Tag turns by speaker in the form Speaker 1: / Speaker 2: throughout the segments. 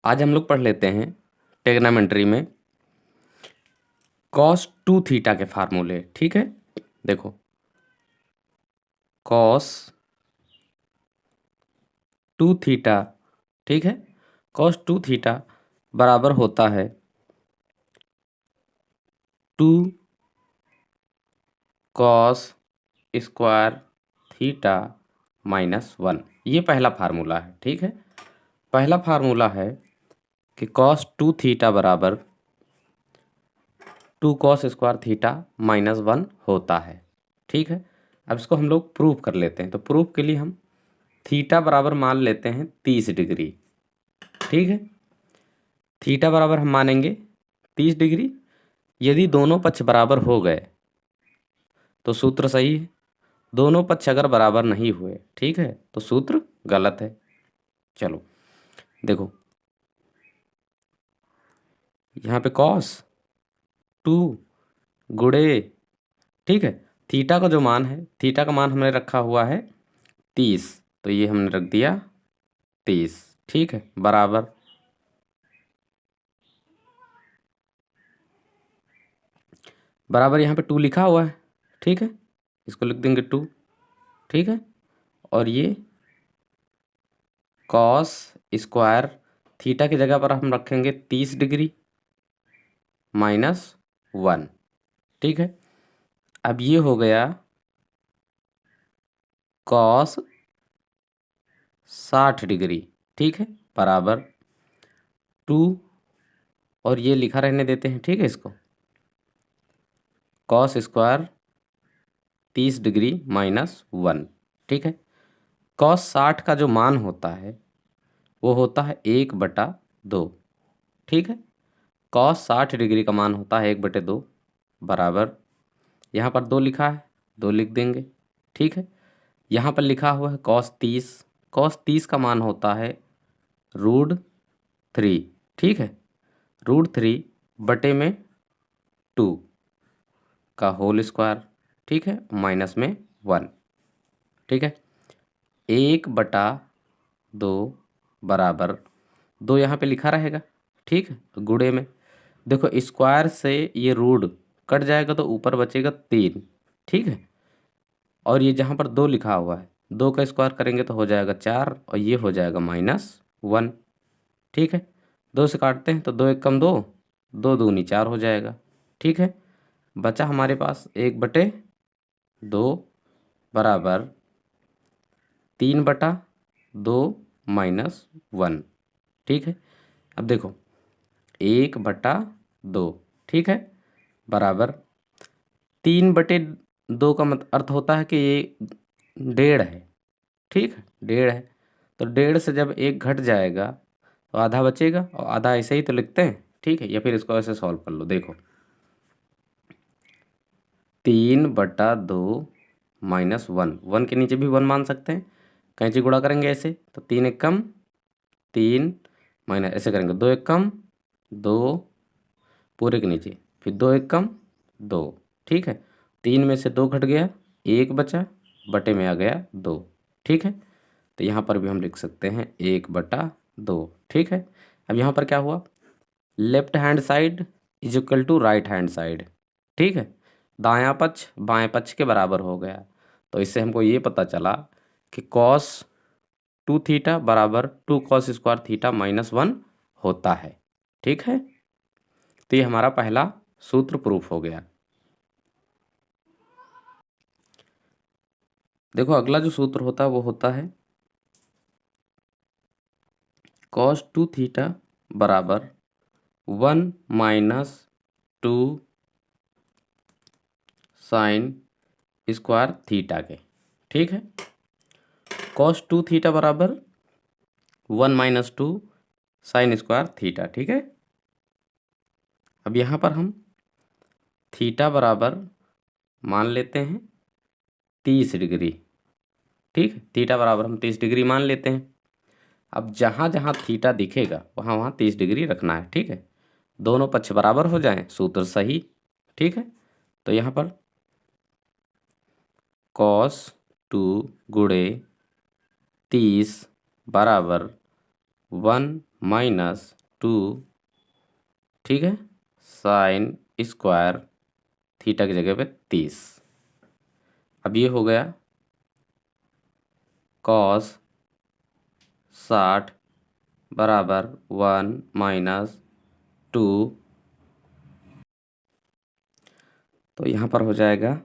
Speaker 1: आज हम लोग पढ़ लेते हैं ट्रिग्नोमेट्री में cos 2 थीटा के फार्मूले। ठीक है, देखो cos 2 थीटा, ठीक है, cos 2 थीटा बराबर होता है 2 cos स्क्वायर थीटा माइनस 1। ये पहला फार्मूला है। ठीक है, पहला फार्मूला है कि cos 2 थीटा बराबर 2 cos स्क्वायर थीटा माइनस 1 होता है। ठीक है, अब इसको हम लोग प्रूफ कर लेते हैं। तो प्रूफ के लिए हम थीटा बराबर मान लेते हैं 30 डिग्री। ठीक है, थीटा बराबर हम मानेंगे 30 डिग्री। यदि दोनों पक्ष बराबर हो गए तो सूत्र सही है, दोनों पक्ष अगर बराबर नहीं हुए, ठीक है, तो सूत्र गलत है। चलो देखो, यहाँ पे cos 2 गुणे, ठीक है, थीटा का जो मान है, थीटा का मान हमने रखा हुआ है 30, तो ये हमने रख दिया 30। ठीक है, बराबर बराबर यहाँ पे 2 लिखा हुआ है। ठीक है, इसको लिख देंगे 2। ठीक है, और ये कॉस स्क्वायर थीटा की जगह पर हम रखेंगे 30 डिग्री माइनस 1। ठीक है, अब ये हो गया कॉस 60 डिग्री। ठीक है, बराबर 2, और ये लिखा रहने देते हैं। ठीक है, इसको कॉस स्क्वायर 30 डिग्री माइनस 1। ठीक है, कॉस 60 का जो मान होता है वो होता है 1/2। ठीक है, कॉस 60 डिग्री का मान होता है 1/2, बराबर यहाँ पर 2 लिखा है, 2 लिख देंगे। ठीक है, यहाँ पर लिखा हुआ है कॉस 30, कॉस 30 का मान होता है √3। ठीक है, √3/2 का होल स्क्वायर। ठीक है, माइनस में 1। ठीक है, 1/2 बराबर 2 यहाँ पे लिखा रहेगा। ठीक है, गुणे में देखो स्क्वायर से ये रूट कट जाएगा तो ऊपर बचेगा 3। ठीक है, और ये जहाँ पर 2 लिखा हुआ है, 2 का स्क्वायर करेंगे तो हो जाएगा 4, और ये हो जाएगा -1। ठीक है, 2 से काटते हैं तो 2 एक कम 2, 2 दूनी 4 हो जाएगा। ठीक है, बचा हमारे पास 1/2 बराबर 3/2 माइनस 1। ठीक है, अब देखो 1/2, ठीक है, बराबर 3/2 का मत अर्थ होता है कि ये 1.5 है। ठीक है, 1.5 है, तो 1.5 से जब 1 घट जाएगा तो आधा बचेगा, और आधा ऐसे ही तो लिखते हैं। ठीक है, या फिर इसको ऐसे सॉल्व कर लो। देखो 3/2 माइनस 1, 1 के नीचे भी 1 मान सकते हैं, कैंची गुणा करेंगे ऐसे तो 3 एक कम 3, माइनस ऐसे करेंगे 2 एक कम 2, पूरे के नीचे फिर 2 एक कम 2। ठीक है, 3 में से 2 घट गया, 1 बचा, बटे में आ गया 2। ठीक है, तो यहाँ पर भी हम लिख सकते हैं 1/2। ठीक है, अब यहाँ पर क्या हुआ, left hand side is equal to right hand side. ठीक है, दायां पक्ष बाएं पक्ष के बराबर हो गया। तो इससे हमको ये पता चला कि cos 2 थीटा बराबर 2 cos स्क्वायर थीटा माइनस 1 होता है। ठीक है, तो ये हमारा पहला सूत्र प्रूफ हो गया। देखो अगला जो सूत्र होता है वो होता है cos 2 थीटा बराबर 1 माइनस 2 साइन स्क्वायर थीटा के। ठीक है, cos 2 थीटा बराबर 1 माइनस 2 साइन स्क्वायर थीटा। ठीक है, अब यहाँ पर हम थीटा बराबर मान लेते हैं 30 डिग्री। ठीक है, थीटा बराबर हम 30 डिग्री मान लेते हैं। अब जहाँ जहाँ थीटा दिखेगा वहाँ वहाँ 30 डिग्री रखना है। ठीक है, दोनों पक्ष बराबर हो जाएं, सूत्र सही। ठीक है, तो यहाँ पर cos 2 गुणे 30 बराबर 1 माइनस 2, ठीक है, साइन स्क्वायर थीटा की जगह पे 30। अब ये हो गया कॉस 60 बराबर 1 माइनस 2, तो यहाँ पर हो जाएगा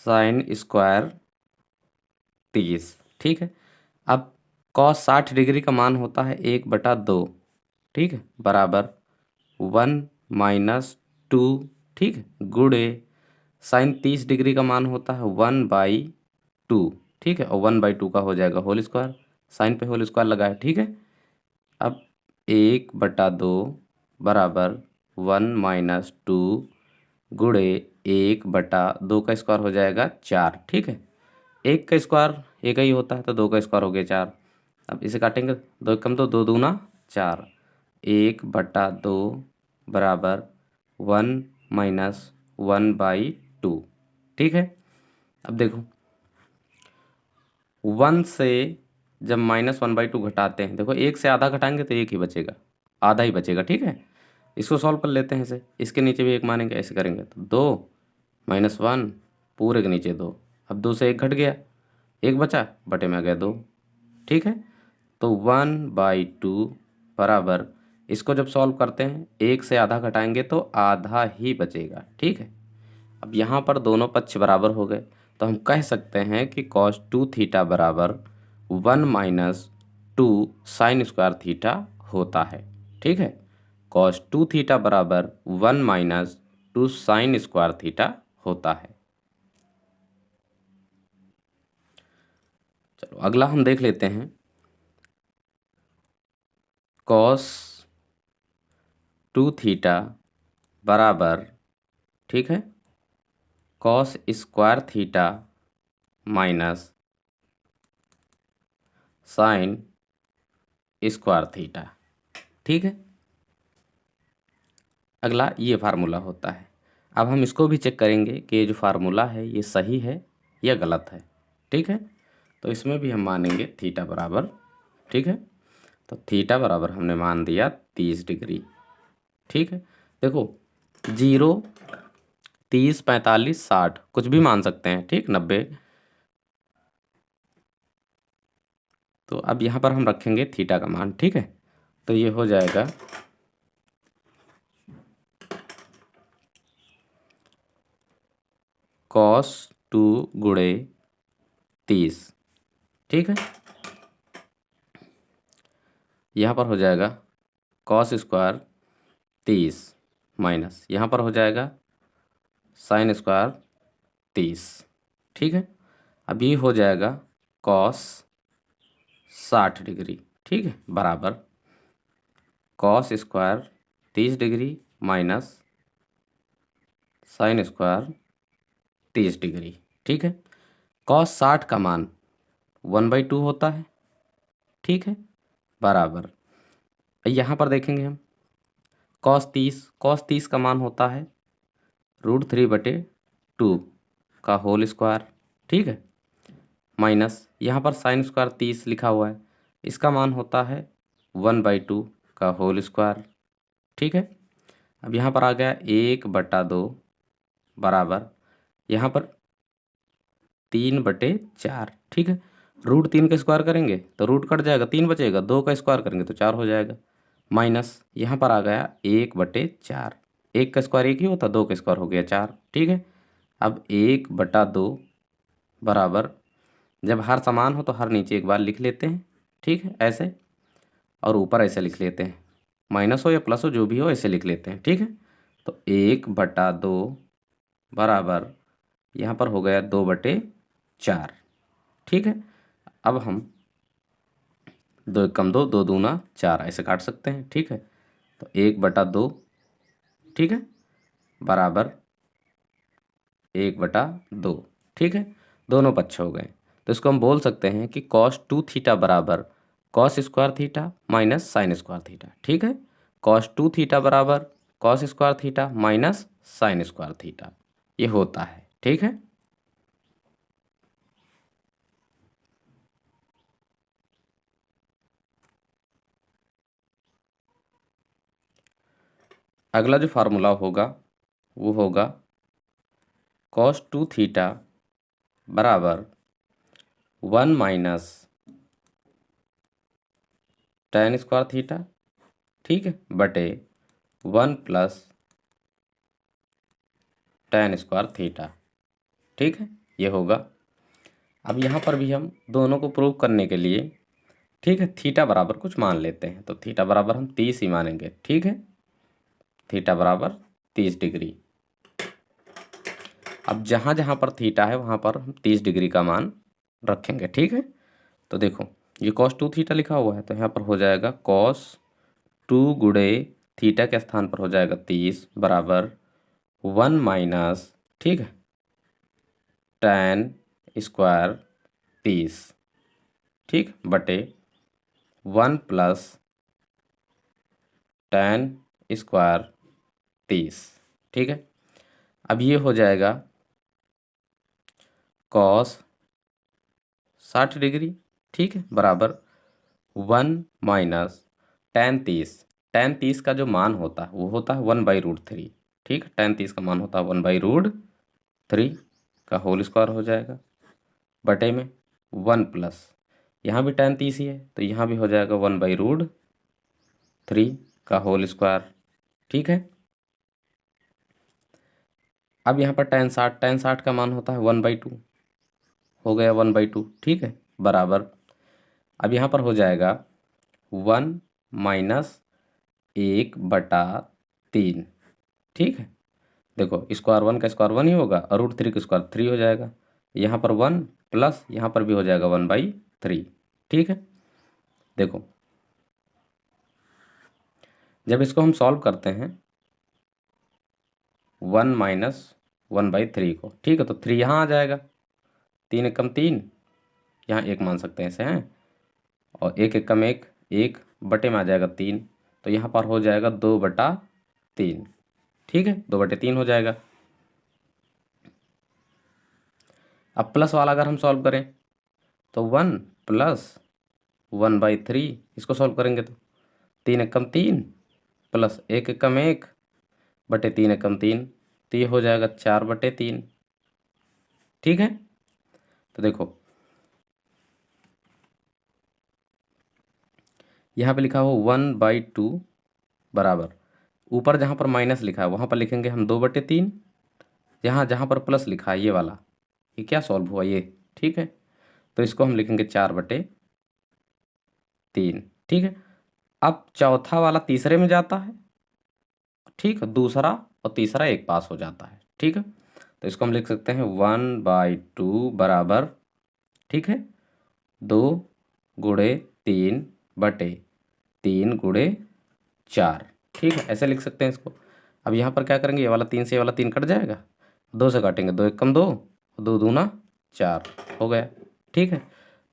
Speaker 1: साइन स्क्वायर 30, ठीक है। अब कॉस 60 डिग्री का मान होता है 1/2, ठीक है, बराबर 1 माइनस 2, ठीक है, गुणे साइन 30 डिग्री का मान होता है 1/2, ठीक है, और 1/2 का हो जाएगा होल स्क्वायर, साइन पे होल स्क्वायर लगा है, ठीक है। अब 1/2 बराबर 1 माइनस 2 गुणे 1/2 का स्क्वायर हो जाएगा 4, ठीक है। एक का स्क्वायर एक ही होता है तो 2 का स्क्वायर हो गया 4। अब इसे काटेंगे, 2 कम तो 2 दूना 4, 1/2 बराबर 1 माइनस 1/2, ठीक है। अब देखो 1 से जब -1/2 घटाते हैं, देखो 1 से आधा घटाएंगे तो 1 ही बचेगा, आधा ही बचेगा, ठीक है। इसको सॉल्व कर लेते हैं इसे, इसके नीचे भी 1 मानेंगे, ऐसे करेंगे तो 2 माइनस 1 पूरे के नीचे 2, अब 2 से 1 घट गया, 1 बचा, बटे में आ गया 2, ठीक है। तो 1/2 बराबर, इसको जब सॉल्व करते हैं 1 से आधा घटाएंगे तो आधा ही बचेगा, ठीक है। अब यहाँ पर दोनों पक्ष बराबर हो गए, तो हम कह सकते हैं कि cos 2 थीटा बराबर 1 माइनस 2 साइन स्क्वायर थीटा होता है, ठीक है। cos 2 थीटा बराबर 1 माइनस 2 साइन स्क्वायर थीटा होता है। चलो अगला हम देख लेते हैं, cos 2 थीटा बराबर, ठीक है, cos square theta minus sine square theta, ठीक है। अगला ये फार्मूला होता है। अब हम इसको भी चेक करेंगे कि ये जो फार्मूला है ये सही है या गलत है, ठीक है। तो इसमें भी हम मानेंगे थीटा बराबर, ठीक है, तो थीटा बराबर हमने मान दिया 30 डिग्री, ठीक है। देखो 0, 30, 45, 60 कुछ भी मान सकते हैं, ठीक, 90। तो अब यहाँ पर हम रखेंगे थीटा का मान, ठीक है। तो ये हो जाएगा cos 2 गुणे 30, ठीक है। यहाँ पर हो जाएगा cos स्क्वायर 30 माइनस यहाँ पर हो जाएगा साइन स्क्वायर 30, ठीक है। अब ये हो जाएगा cos 60 डिग्री, ठीक है, बराबर cos square 30 degree minus sine square 30 degree, ठीक है। cos 60 का मान 1/2 होता है, ठीक है, बराबर, यहाँ पर देखेंगे हम cos 30 का मान होता है √3/2 का होल स्क्वायर, ठीक है, माइनस यहाँ पर साइन स्क्वायर 30 लिखा हुआ है, इसका मान होता है 1/2 का होल स्क्वायर, ठीक है। अब यहाँ पर आ गया 1/2 बराबर, यहाँ पर 3/4, ठीक है। √3 का स्क्वायर करेंगे तो रूट कट जाएगा, 3 बचेगा, 2 का स्क्वायर करेंगे तो 4 हो जाएगा, माइनस यहाँ पर आ गया 1/4, 1 का स्क्वायर 1 ही होता, 2 का स्क्वायर हो गया 4, ठीक है। अब 1/2 बराबर, जब हर समान हो तो हर नीचे एक बार लिख लेते हैं, ठीक है, ऐसे, और ऊपर ऐसे लिख लेते हैं, माइनस हो या प्लस हो जो भी हो ऐसे लिख लेते हैं, ठीक है। तो 1/2 बराबर यहाँ पर हो गया 2/4, ठीक है। अब हम 2 एकम 2, 2 दूना 4 ऐसे काट सकते हैं, ठीक है। तो 1/2, ठीक है, बराबर 1/2, ठीक है, दोनों पक्ष हो गए। तो इसको हम बोल सकते हैं कि cos 2 थीटा बराबर cos square theta minus sine square theta, ठीक है। cos 2 थीटा बराबर cos square theta minus sine square theta, ये होता है, ठीक है। अगला जो फार्मूला होगा वो होगा cos 2 थीटा बराबर 1 माइनस tan स्क्वायर थीटा, ठीक है, बटे 1 प्लस tan स्क्वायर थीटा, ठीक है, ये होगा। अब यहाँ पर भी हम दोनों को प्रूव करने के लिए, ठीक है, थीटा बराबर कुछ मान लेते हैं, तो थीटा बराबर हम 30 ही मानेंगे, ठीक है, थीटा बराबर 30 डिग्री। अब जहाँ जहाँ पर थीटा है वहाँ पर हम 30 डिग्री का मान रखेंगे, ठीक है। तो देखो ये cos 2 थीटा लिखा हुआ है, तो यहाँ पर हो जाएगा cos 2 गुणे थीटा के स्थान पर हो जाएगा 30 बराबर 1 माइनस, ठीक है, tan स्क्वायर 30, ठीक, बटे 1 प्लस tan स्क्वायर 30, ठीक है। अब ये हो जाएगा cos 60 डिग्री, ठीक है, बराबर 1 माइनस tan 30 का जो मान होता है वो होता है 1/√3, ठीक है, tan 30 का मान होता है 1/√3 का होल स्क्वायर हो जाएगा, बटे में 1 प्लस, यहाँ भी tan 30 ही है तो यहाँ भी हो जाएगा 1/√3 का होल स्क्वायर, ठीक है। अब यहाँ पर tan 60 का मान होता है 1/2, हो गया 1/2, ठीक है, बराबर, अब यहाँ पर हो जाएगा 1 माइनस 1/3, ठीक है। देखो स्क्वायर 1 का स्क्वायर 1 ही होगा और √3 का स्क्वायर 3 हो जाएगा, यहाँ पर 1 प्लस यहाँ पर भी हो जाएगा 1/3, ठीक है। देखो जब इसको हम सॉल्व करते हैं 1 माइनस 1/3 को, ठीक है, तो 3 यहाँ आ जाएगा, 3 एकम 3, यहाँ 1 मान सकते हैं इसे, हैं, और 1 एकम 1, 1 बटे में आ जाएगा 3, तो यहाँ पर हो जाएगा 2/3, ठीक है, 2/3 हो जाएगा। अब प्लस वाला अगर हम सॉल्व करें तो 1 प्लस 1/3, इसको सॉल्व करेंगे तो 3 एकम 3 प्लस 1 एकम 1 बटे 3 एकम 3, तो ये हो जाएगा 4/3, ठीक है। तो देखो यहाँ पे लिखा हो 1/2 बराबर, ऊपर जहाँ पर माइनस लिखा है वहाँ पर लिखेंगे हम 2/3, यहाँ जहाँ पर प्लस लिखा है ये वाला, ये क्या सॉल्व हुआ ये, ठीक है, तो इसको हम लिखेंगे 4/3, ठीक है। अब चौथा वाला तीसरे में जाता है, ठीक है, दूसरा और तीसरा एक पास हो जाता है, ठीक है, तो इसको हम लिख सकते हैं 1/2 बराबर, ठीक है, 2 गुणे 3 बटे 3 गुणे 4, ठीक है, ऐसे लिख सकते हैं इसको। अब यहाँ पर क्या करेंगे, ये वाला 3 से ये वाला 3 कट जाएगा, 2 से काटेंगे, 2 एकम 2, 2 दूना 4 हो गया, ठीक है।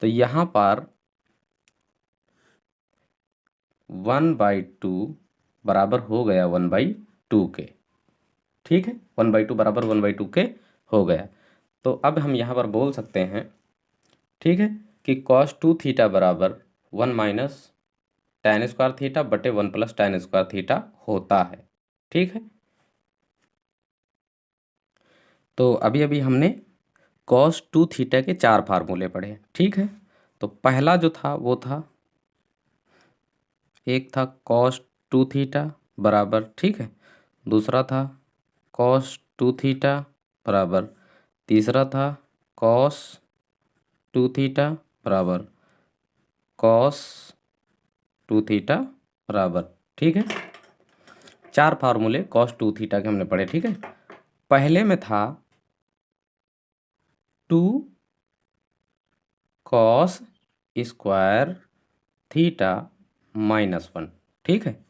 Speaker 1: तो यहाँ पर 1/2 बराबर हो गया 1/2 के, ठीक है, 1/2 बराबर 1/2 के हो गया। तो अब हम यहाँ पर बोल सकते हैं, ठीक है, कि cos 2 थीटा बराबर 1 माइनस tan स्क्वायर थीटा बटे 1 प्लस tan स्क्वायर थीटा होता है, ठीक है। तो अभी अभी हमने cos 2 थीटा के 4 फार्मूले पढ़े, ठीक है। तो पहला जो था वो था, एक था cos 2 थीटा बराबर, ठीक है, दूसरा था cos 2 थीटा बराबर, तीसरा था cos 2 थीटा बराबर cos 2 थीटा बराबर, ठीक है। 4 फार्मूले cos 2 थीटा के हमने पढ़े, ठीक है। पहले में था 2 cos स्क्वायर थीटा माइनस 1, ठीक है,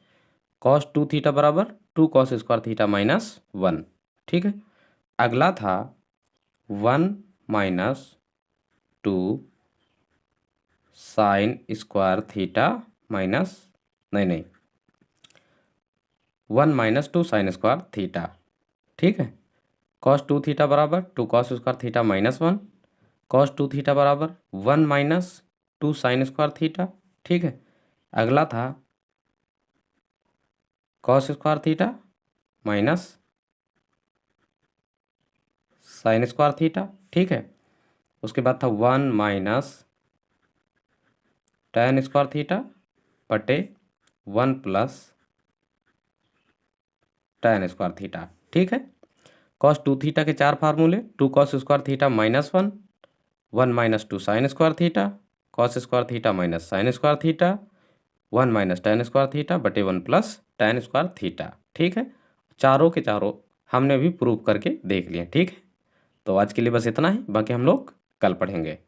Speaker 1: cos 2 थीटा बराबर 2 cos स्क्वायर थीटा माइनस 1, ठीक है। अगला था 1 minus 2 sine square theta minus, नहीं 1 माइनस 2 साइन स्क्वायर थीटा, ठीक है। cos 2 थीटा बराबर 2 cos square theta minus 1, cos 2 theta बराबर 1 माइनस 2 साइन स्क्वायर थीटा, ठीक है। अगला था cos square theta minus sine square theta, ठीक है। उसके बाद था 1 माइनस tan स्क्वायर थीटा बटे 1 प्लस tan स्क्वायर थीटा, ठीक है। कॉस 2 थीटा के 4 फार्मूले, 2 cos square theta minus 1, 1 minus 2 sine square theta, cos square theta minus sine square theta, 1 minus tan square theta बटे 1 प्लस tan स्क्वायर थीटा, ठीक है। चारों के चारों हमने भी प्रूव करके देख लिए, ठीक है। तो आज के लिए बस इतना ही, बाकी हम लोग कल पढ़ेंगे।